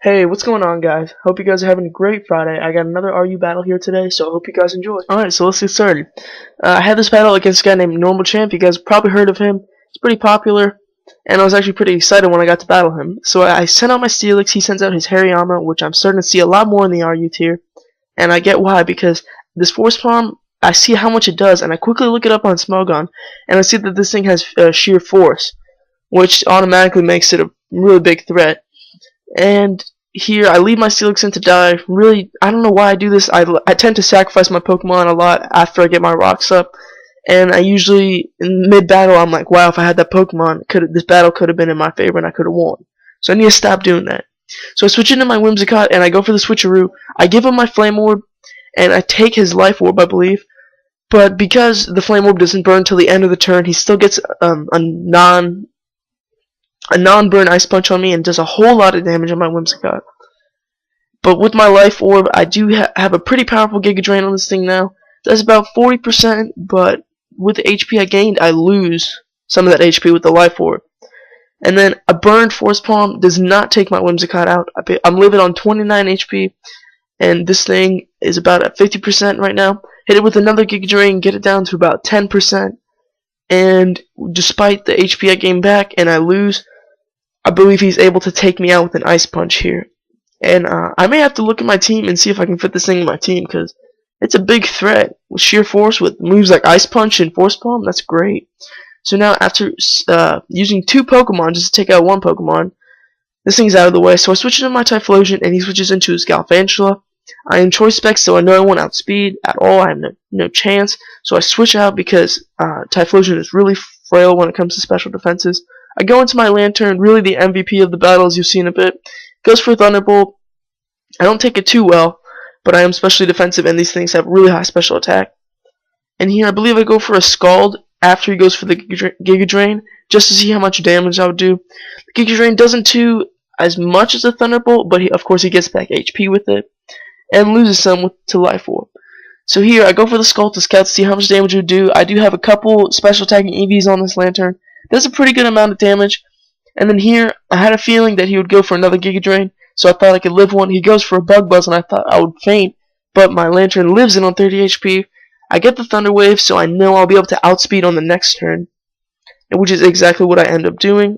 Hey, what's going on, guys? Hope you guys are having a great Friday. I got another RU battle here today, so I hope you guys enjoy. Alright, so let's get started. I had this battle against a guy named NormalChamp. You guys probably heard of him. He's pretty popular, and I was actually pretty excited when I got to battle him. So I sent out my Steelix. He sends out his Hariyama, which I'm starting to see a lot more in the RU tier. And I get why, because this Force Palm, I see how much it does, and I quickly look it up on Smogon, and I see that this thing has sheer force, which automatically makes it a really big threat. And here, I leave my Steelix in to die. Really, I don't know why I do this. I tend to sacrifice my Pokemon a lot after I get my rocks up. And I usually, in mid-battle, I'm like, wow, if I had that Pokemon, this battle could have been in my favor and I could have won. So I need to stop doing that. So I switch into my Whimsicott and I go for the switcheroo. I give him my Flame Orb and I take his Life Orb, I believe. But because the Flame Orb doesn't burn till the end of the turn, he still gets a non-burn Ice Punch on me and does a whole lot of damage on my Whimsicott. But with my Life Orb, I do have a pretty powerful Giga Drain on this thing now. Does about 40%, but with the HP I gained, I lose some of that HP with the Life Orb. And then a burned Force Palm does not take my Whimsicott out. I'm living on 29 HP, and this thing is about at 50% right now. Hit it with another Giga Drain, get it down to about 10%. And despite the HP I gain back and I lose, I believe he's able to take me out with an Ice Punch here. And I may have to look at my team and see if I can fit this thing in my team, because it's a big threat. With sheer force, with moves like Ice Punch and Force Palm, that's great. So now, after using two Pokemon just to take out one Pokemon, this thing's out of the way. So I switch into my Typhlosion, and he switches into his Galvantula. I am Choice Spec, so I know I won't outspeed at all. I have no chance. So I switch out because Typhlosion is really frail when it comes to special defenses. I go into my Lantern, really the MVP of the battle, as you'll see in a bit. Goes for Thunderbolt. I don't take it too well, but I am specially defensive, and these things have really high special attack. And here, I believe I go for a Scald after he goes for the Giga Drain, just to see how much damage I would do. The Giga Drain doesn't do as much as a Thunderbolt, but of course he gets back HP with it, and loses some to Life Orb. So here, I go for the Scald to scout to see how much damage it would do. I do have a couple special attacking EVs on this Lantern. Does a pretty good amount of damage. And then here, I had a feeling that he would go for another Giga Drain, so I thought I could live one. He goes for a Bug Buzz, and I thought I would faint, but my Lantern lives in on 30 HP. I get the Thunder Wave, so I know I'll be able to outspeed on the next turn, which is exactly what I end up doing.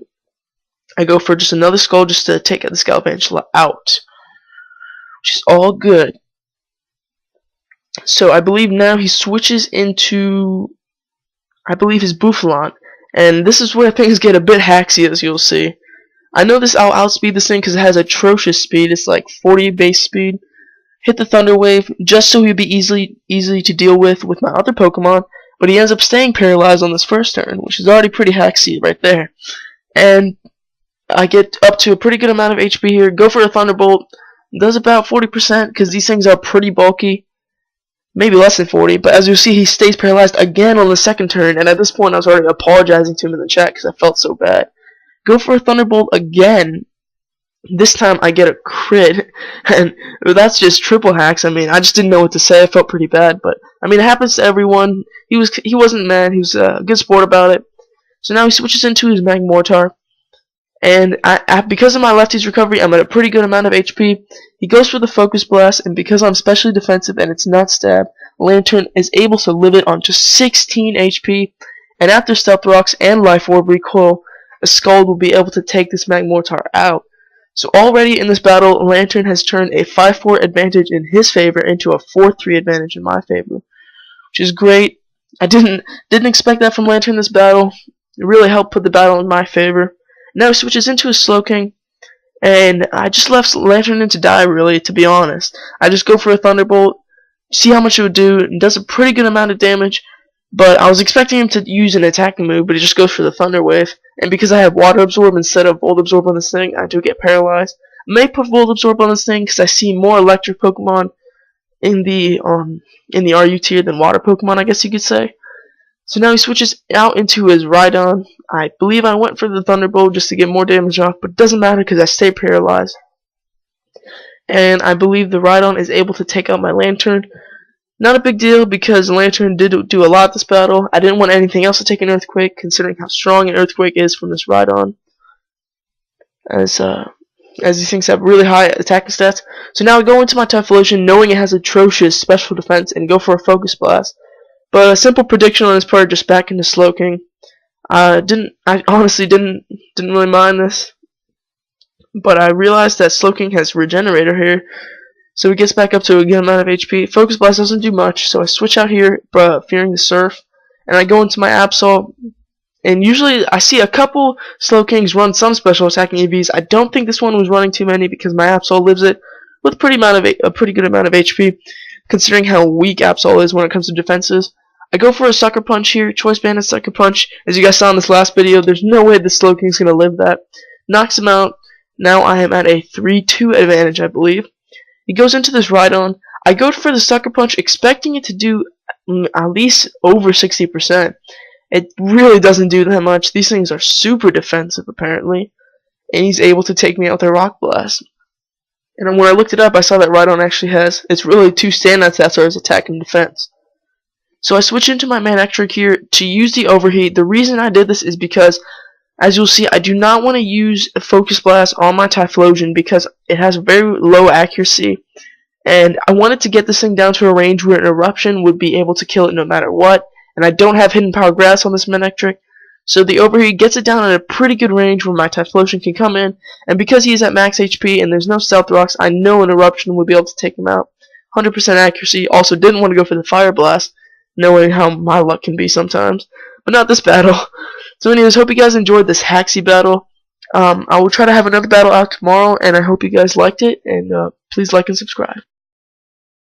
I go for just another Skull just to take this Galvantula out, which is all good. So I believe now he switches into, I believe, his Bouffalant. And this is where things get a bit haxy, as you'll see. I know I'll outspeed this thing because it has atrocious speed. It's like 40 base speed. Hit the Thunder Wave just so he'd be easy to deal with my other Pokemon. But he ends up staying paralyzed on this first turn, which is already pretty haxy right there. And I get up to a pretty good amount of HP here. Go for a Thunderbolt. Does about 40% because these things are pretty bulky. Maybe less than 40, but as you see, he stays paralyzed again on the second turn, and at this point I was already apologizing to him in the chat because I felt so bad. Go for a Thunderbolt again. This time I get a crit, and that's just triple hacks. I mean, I just didn't know what to say. I felt pretty bad, but I mean, it happens to everyone. He wasn't mad. He was a good sport about it. So now he switches into his Magmortar, and because of my lefty's recovery, I'm at a pretty good amount of HP. He goes for the Focus Blast, and because I'm specially defensive and it's not stab, Lantern is able to live it on just 16 HP, and after Stealth Rocks and Life Orb recoil, a Scald will be able to take this Magmortar out. So already in this battle, Lantern has turned a 5-4 advantage in his favor into a 4-3 advantage in my favor, which is great. I didn't expect that from Lantern this battle. It really helped put the battle in my favor. Now he switches into his Slowking, and I just left Lantern in to die, really, to be honest. I just go for a Thunderbolt, see how much it would do, and does a pretty good amount of damage, but I was expecting him to use an attacking move, but he just goes for the Thunder Wave, and because I have Water Absorb instead of Volt Absorb on this thing, I do get paralyzed. I may put Volt Absorb on this thing because I see more electric Pokemon in the RU tier than water Pokemon, I guess you could say. So now he switches out into his Rhydon. I believe I went for the Thunderbolt just to get more damage off, but it doesn't matter because I stay paralyzed. And I believe the Rhydon is able to take out my Lantern. Not a big deal because Lantern did do a lot this battle. I didn't want anything else to take an Earthquake, considering how strong an Earthquake is from this Rhydon. As as these things have really high attacking stats. So now I go into my Typhlosion knowing it has atrocious special defense and go for a Focus Blast. But a simple prediction on this part, just back into Slowking. I honestly didn't really mind this, but I realized that Slowking has Regenerator here, so he gets back up to a good amount of HP. Focus Blast doesn't do much, so I switch out here, fearing the Surf, and I go into my Absol. And usually I see a couple Slowkings run some special attacking EVs. I don't think this one was running too many because my Absol lives it with a pretty good amount of HP, considering how weak Absol is when it comes to defenses. I go for a Sucker Punch here, Choice Banded Sucker Punch. As you guys saw in this last video, there's no way the Slowking's going to live that. Knocks him out. Now I am at a 3-2 advantage, I believe. He goes into this Rhydon. I go for the Sucker Punch, expecting it to do at least over 60%. It really doesn't do that much. These things are super defensive, apparently. And he's able to take me out with a Rock Blast. And when I looked it up, I saw that Rhydon actually has, it's really 2 standout stats are his attack and defense. So I switch into my Manectric here to use the Overheat. The reason I did this is because, as you'll see, I do not want to use a Focus Blast on my Typhlosion because it has very low accuracy. And I wanted to get this thing down to a range where an Eruption would be able to kill it no matter what. And I don't have Hidden Power Grass on this Manectric. So the Overheat gets it down at a pretty good range where my Typhlosion can come in. And because he's at max HP and there's no Stealth Rocks, I know an Eruption would be able to take him out. 100% accuracy. Also didn't want to go for the Fire Blast, knowing how my luck can be sometimes. But not this battle. So anyways, hope you guys enjoyed this Haxy battle. I will try to have another battle out tomorrow, and I hope you guys liked it. And please like and subscribe.